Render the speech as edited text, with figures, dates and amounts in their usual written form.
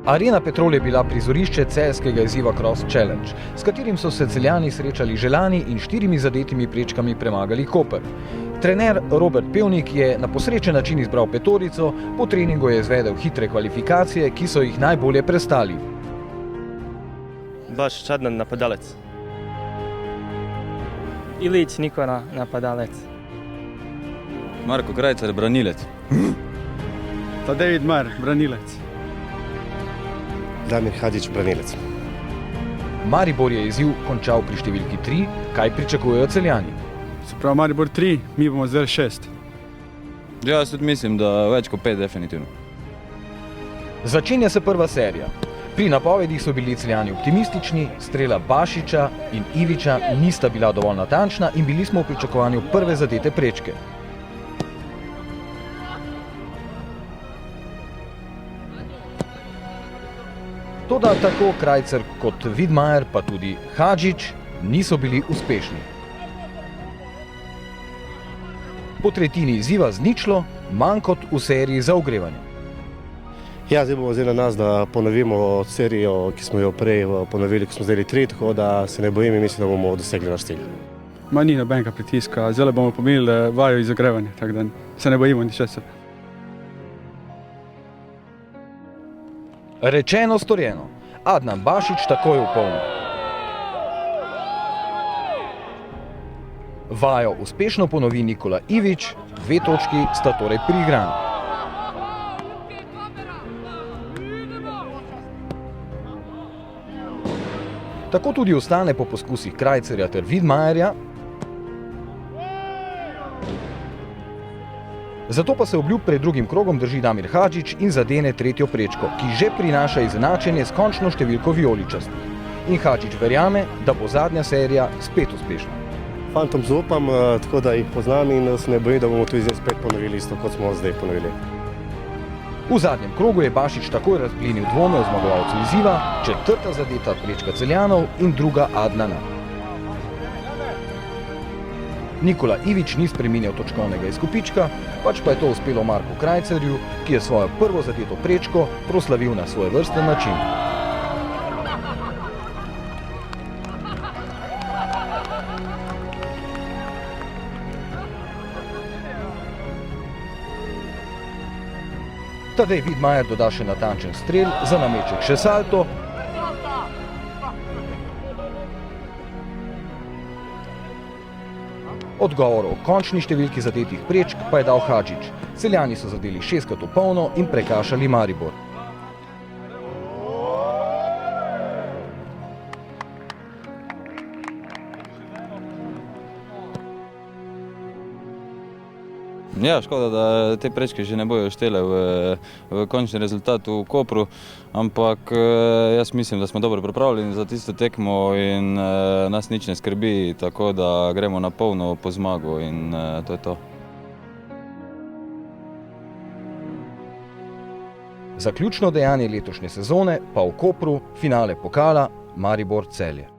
Arena Petrol je bila prizorišče celjskega izziva Cross Challenge, s katerim so se Celjani srečali že lani in 4 zadetimi prečkami premagali Koper. Trener Robert Pevnik je na posrečen način izbral petorico, po treningu je izvedel hitre kvalifikacije, ki so jih najbolje prestali. Bašić Adnan, napadalec. Ilić Nikola, napadalec. Marko Krajcar, branilec. Tadej Vidmar, branilec. Damir Hadžić, branilec. Maribor je izziv končal pri številki 3, kaj pričakujejo Celjani? Se pravi Maribor 3, mi bomo zdaj 6. Jaz tudi mislim, da več kot 5 definitivno. Začenja se prva serija. Pri napovedih so bili Celjani optimistični, strela Bašića in Ivića nista bila dovolj natančna in bili smo v pričakovanju prve zadete prečke. Toda tako Krajcar kot Vidmajer, pa tudi Hadžić niso bili uspešni. Po tretjini izziva z ničlo, manj kot v seriji za ogrevanje. Ja, zdaj bomo na nas, da ponovimo serijo, ki smo jo prej ponovili, ko smo zdaj 3, tako da se ne bojim in mislim, da bomo dosegli naš cilj. Ni nobenega pritiska, zdaj bomo pomenili vajo iz ogrevanja, tako da se ne bojimo ničesar. Rečeno, storjeno. Adnan Bašić takoj v polno. Vajo uspešno ponovi Nikola Ivić, 2 točki sta torej priigrani. Tako tudi ostane po poskusih Krajcarja ter Vidmajerja. Zato pa se obljub pred drugim krogom drži Damir Hadžić in zadene tretjo prečko, ki že prinaša izenačenje s končno številko vijoličastih. In Hadžić verjame, da bo zadnja serija spet uspešna. Fantom zaupam, tako da jih poznam in se ne bojim, da bomo tudi zdaj spet ponovili isto, kot smo zdaj ponovili. V zadnjem krogu je Bašić takoj razblinil dvome o zmagovalcu izziva, 4. zadeta prečka Celjanov in 2. Adnana. Nikola Ivić ni spreminjal točkovnega izkupička, pač pa je to uspelo Marku Krajcarju, ki je svojo prvo zadeto prečko proslavil na svojevrsten način. Tadej Vidmajer doda še natančen strel, za nameček še salto. Odgovor o končni številki zadetih prečk pa je dal Hadžić. Celjani so zadeli 6-krat v polno in prekašali Maribor. Ja, škoda, da te prečke že ne bojo štele v končni rezultat v Kopru, ampak jaz mislim, da smo dobro pripravljeni za tisto tekmo in nas nič ne skrbi, tako da gremo na polno po zmago in to je to. Zaključno dejanje letošnje sezone pa v Kopru finale pokala Maribor Celje.